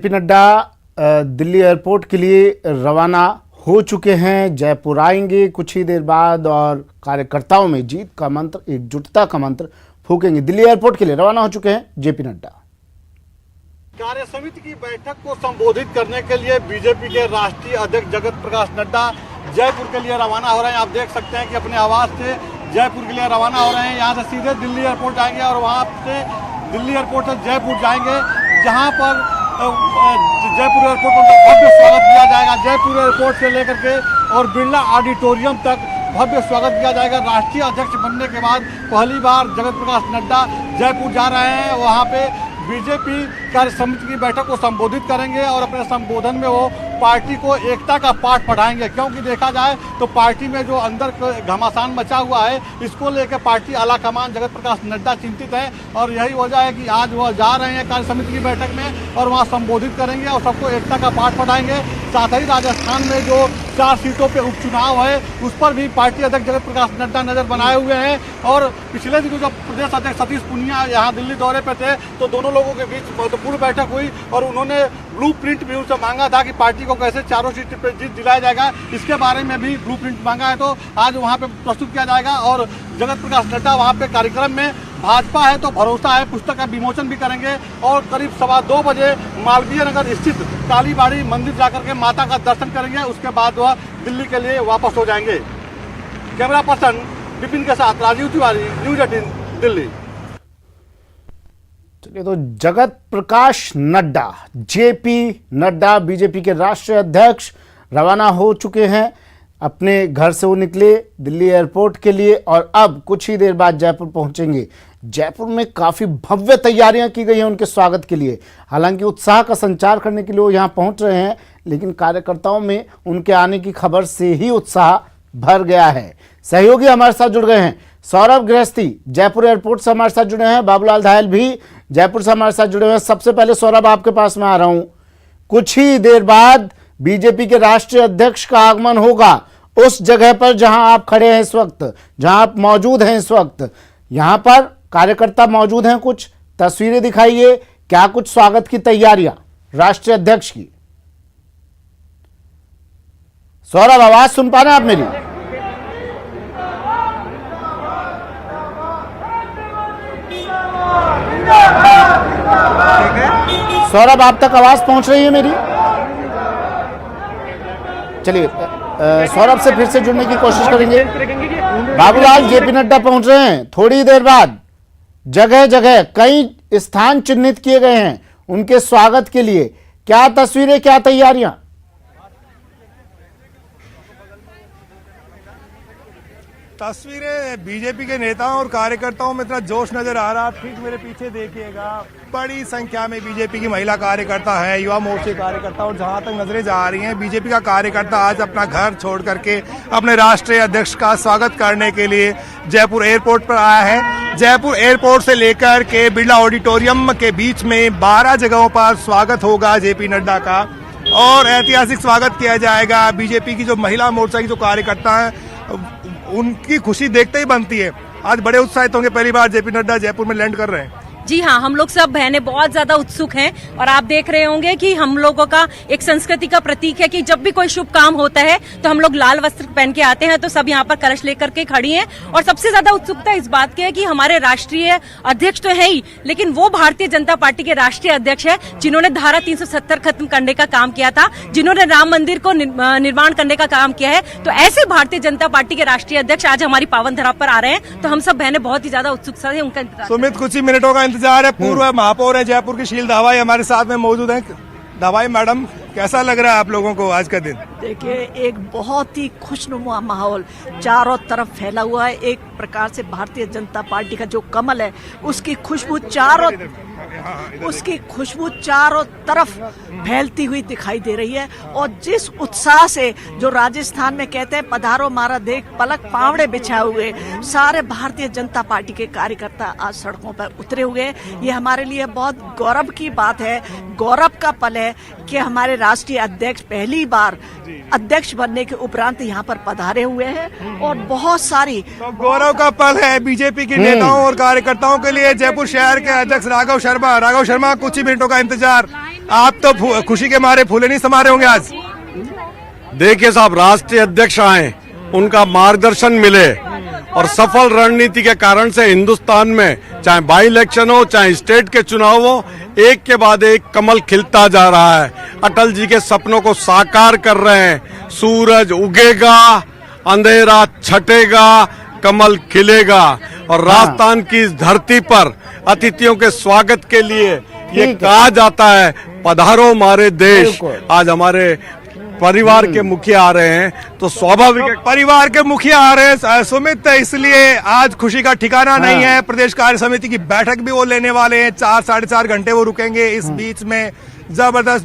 JP Nadda Delhi airport के लिए रवाना हो चुके हैं। जयपुर आएंगे कुछ ही देर बाद और कार्यकर्ताओं में जीत का मंत्र, एकजुटता का मंत्र फूकेंगे। दिल्ली एयरपोर्ट के लिए रवाना हो चुके हैं जेपी नड्डा। कार्य समिति की बैठक को संबोधित करने के लिए बीजेपी के राष्ट्रीय अध्यक्ष जगत प्रकाश नड्डा जयपुर के लिए रवाना हो रहे हैं। आप देख सकते हैं कि अपने आवास से जयपुर के लिए रवाना हो रहे हैं। यहाँ से सीधे दिल्ली एयरपोर्ट आएंगे और वहाँ से दिल्ली एयरपोर्ट से जयपुर जाएंगे, जहाँ पर जयपुर एयरपोर्ट पर भव्य स्वागत किया जाएगा। जयपुर एयरपोर्ट से लेकर के और बिरला ऑडिटोरियम तक भव्य स्वागत किया जाएगा। राष्ट्रीय अध्यक्ष बनने के बाद पहली बार जगत प्रकाश नड्डा जयपुर जा रहे हैं। वहाँ पे बीजेपी कार्य समिति की बैठक को संबोधित करेंगे और अपने संबोधन में वो पार्टी को एकता का पाठ पढ़ाएंगे, क्योंकि देखा जाए तो पार्टी में जो अंदर घमासान मचा हुआ है, इसको लेकर पार्टी आला कमान जगत प्रकाश नड्डा चिंतित है। और यही वजह है कि आज वह जा रहे हैं कार्य समिति की बैठक में और वहाँ संबोधित करेंगे और सबको एकता का पाठ पढ़ाएंगे। साथ ही राजस्थान में जो 4 सीटों पे उपचुनाव है, उस पर भी पार्टी अध्यक्ष जगत प्रकाश नड्डा नजर बनाए हुए हैं। और पिछले दिनों जब प्रदेश अध्यक्ष सतीश पूनिया यहाँ दिल्ली दौरे पे थे, तो दोनों लोगों के बीच महत्वपूर्ण बैठक हुई और उन्होंने ब्लूप्रिंट भी उनसे मांगा था कि पार्टी को कैसे 4 सीट पे जीत दिलाया जाएगा। इसके बारे में भी ब्लूप्रिंट मांगा है, तो आज वहाँ पे प्रस्तुत किया जाएगा। और जगत प्रकाश नड्डा वहाँ पे कार्यक्रम में भाजपा है तो भरोसा है पुस्तक का विमोचन भी करेंगे और करीब 2:15 बजे मालवीय नगर स्थित कालीबाड़ी मंदिर जाकर के माता का दर्शन करेंगे। उसके बाद वह दिल्ली के लिए वापस हो जाएंगे। कैमरा पर्सन विपिन के साथ राजीव तिवारी, न्यूज़ 18 दिल्ली। चलिए, तो जगत प्रकाश नड्डा, जेपी नड्डा, बीजेपी के राष्ट्रीय अध्यक्ष रवाना हो चुके हैं। अपने घर से वो निकले दिल्ली एयरपोर्ट के लिए और अब कुछ ही देर बाद जयपुर पहुंचेंगे। जयपुर में काफ़ी भव्य तैयारियां की गई हैं उनके स्वागत के लिए। हालांकि उत्साह का संचार करने के लिए वो यहाँ पहुंच रहे हैं, लेकिन कार्यकर्ताओं में उनके आने की खबर से ही उत्साह भर गया है। सहयोगी हमारे साथ जुड़ गए हैं। सौरभ गृहस्थी जयपुर एयरपोर्ट से हमारे साथ जुड़े हैं, बाबूलाल धायल भी जयपुर से हमारे साथ जुड़े हुए हैं। सबसे पहले सौरभ, आपके पास में आ रहा हूं। कुछ ही देर बाद बीजेपी के राष्ट्रीय अध्यक्ष का आगमन होगा उस जगह पर जहां आप खड़े हैं इस वक्त, जहां आप मौजूद हैं इस वक्त। यहां पर कार्यकर्ता मौजूद हैं, कुछ तस्वीरें दिखाइए। क्या कुछ स्वागत की तैयारियां राष्ट्रीय अध्यक्ष की? सौरभ, आवाज सुन पा रहे हैं आप मेरी? सौरभ, आप तक आवाज पहुंच रही है मेरी? चलिए, सौरभ से फिर से जुड़ने की कोशिश करेंगे। बाबूलाल, जेपी नड्डा पहुंच रहे हैं थोड़ी देर बाद। जगह जगह कई स्थान चिन्हित किए गए हैं उनके स्वागत के लिए। क्या तस्वीरें, क्या तैयारियां? तस्वीरें बीजेपी के नेताओं और कार्यकर्ताओं में इतना जोश नजर आ रहा। ठीक मेरे पीछे देखिएगा, बड़ी संख्या में बीजेपी की महिला कार्यकर्ता है, युवा मोर्चे कार्यकर्ता, और जहां तक नजरें जा रही हैं, बीजेपी का कार्यकर्ता आज अपना घर छोड़ करके अपने राष्ट्रीय अध्यक्ष का स्वागत करने के लिए जयपुर एयरपोर्ट पर आया है। जयपुर एयरपोर्ट से लेकर के बिरला ऑडिटोरियम के बीच में 12 जगहों पर स्वागत होगा जेपी नड्डा का और ऐतिहासिक स्वागत किया जाएगा। बीजेपी की जो महिला मोर्चा की जो कार्यकर्ता है, उनकी खुशी देखते ही बनती है। आज बड़े उत्साहित होंगे, पहली बार जेपी नड्डा जयपुर में लैंड कर रहे हैं। जी हाँ, हम लोग सब बहनें बहुत ज्यादा उत्सुक हैं और आप देख रहे होंगे कि हम लोगों का एक संस्कृति का प्रतीक है कि जब भी कोई शुभ काम होता है तो हम लोग लाल वस्त्र पहन के आते हैं। तो सब यहाँ पर कलश लेकर के खड़ी हैं और सबसे ज्यादा उत्सुकता इस बात की है कि हमारे राष्ट्रीय अध्यक्ष तो है ही, लेकिन वो भारतीय जनता पार्टी के राष्ट्रीय अध्यक्ष है जिन्होंने धारा 370 खत्म करने का काम किया था, जिन्होंने राम मंदिर को निर्माण करने का काम किया है। तो ऐसे भारतीय जनता पार्टी के राष्ट्रीय अध्यक्ष आज हमारी पावन धरा पर आ रहे हैं, तो हम सब बहनें बहुत ही ज्यादा उत्सुक से उनका इंतजार। सुमित, कुछ ही मिनटों का इंतजार है। पूर्व महापौर है जयपुर की शील दवाई हमारे साथ में मौजूद है। दवाई मैडम, कैसा लग रहा है आप लोगों को आज का दिन? देखिए, एक बहुत ही खुशनुमा माहौल चारों तरफ फैला हुआ है। एक प्रकार से भारतीय जनता पार्टी का जो कमल है, उसकी खुशबू चारों तरफ फैलती हुई दिखाई दे रही है। और जिस उत्साह से जो राजस्थान में कहते हैं पधारो मारा देख पलक पावड़े बिछाए हुए, सारे भारतीय जनता पार्टी के कार्यकर्ता आज सड़कों पर उतरे हुए हैं। ये हमारे लिए बहुत गौरव की बात है, गौरव का पल है कि हमारे राष्ट्रीय अध्यक्ष पहली बार अध्यक्ष बनने के उपरांत यहाँ पर पधारे हुए हैं और बहुत सारी तो गौरव का पल है बीजेपी के नेताओं और कार्यकर्ताओं के लिए। जयपुर शहर के अध्यक्ष राघव शर्मा, कुछ ही मिनटों का इंतजार। आप तो खुशी के मारे फूले नहीं समा रहे होंगे आज। देखिए साहब, राष्ट्रीय अध्यक्ष आए, उनका मार्गदर्शन मिले और सफल रणनीति के कारण से हिंदुस्तान में चाहे बाई इलेक्शन हो चाहे स्टेट के चुनाव हो, एक के बाद एक कमल खिलता जा रहा है। अटल जी के सपनों को साकार कर रहे हैं। सूरज उगेगा, अंधेरा छटेगा, कमल खिलेगा। और राजस्थान की इस धरती पर अतिथियों के स्वागत के लिए ये कहा जाता है, पधारो हमारे देश। आज हमारे परिवार के मुखिया आ रहे हैं तो स्वाभाविक है। परिवार के मुखिया आ रहे हैं सुमित, इसलिए आज खुशी का ठिकाना नहीं है। प्रदेश कार्य समिति की बैठक भी वो लेने वाले हैं, 4 साढ़े 4 घंटे वो रुकेंगे। इस बीच में जबरदस्त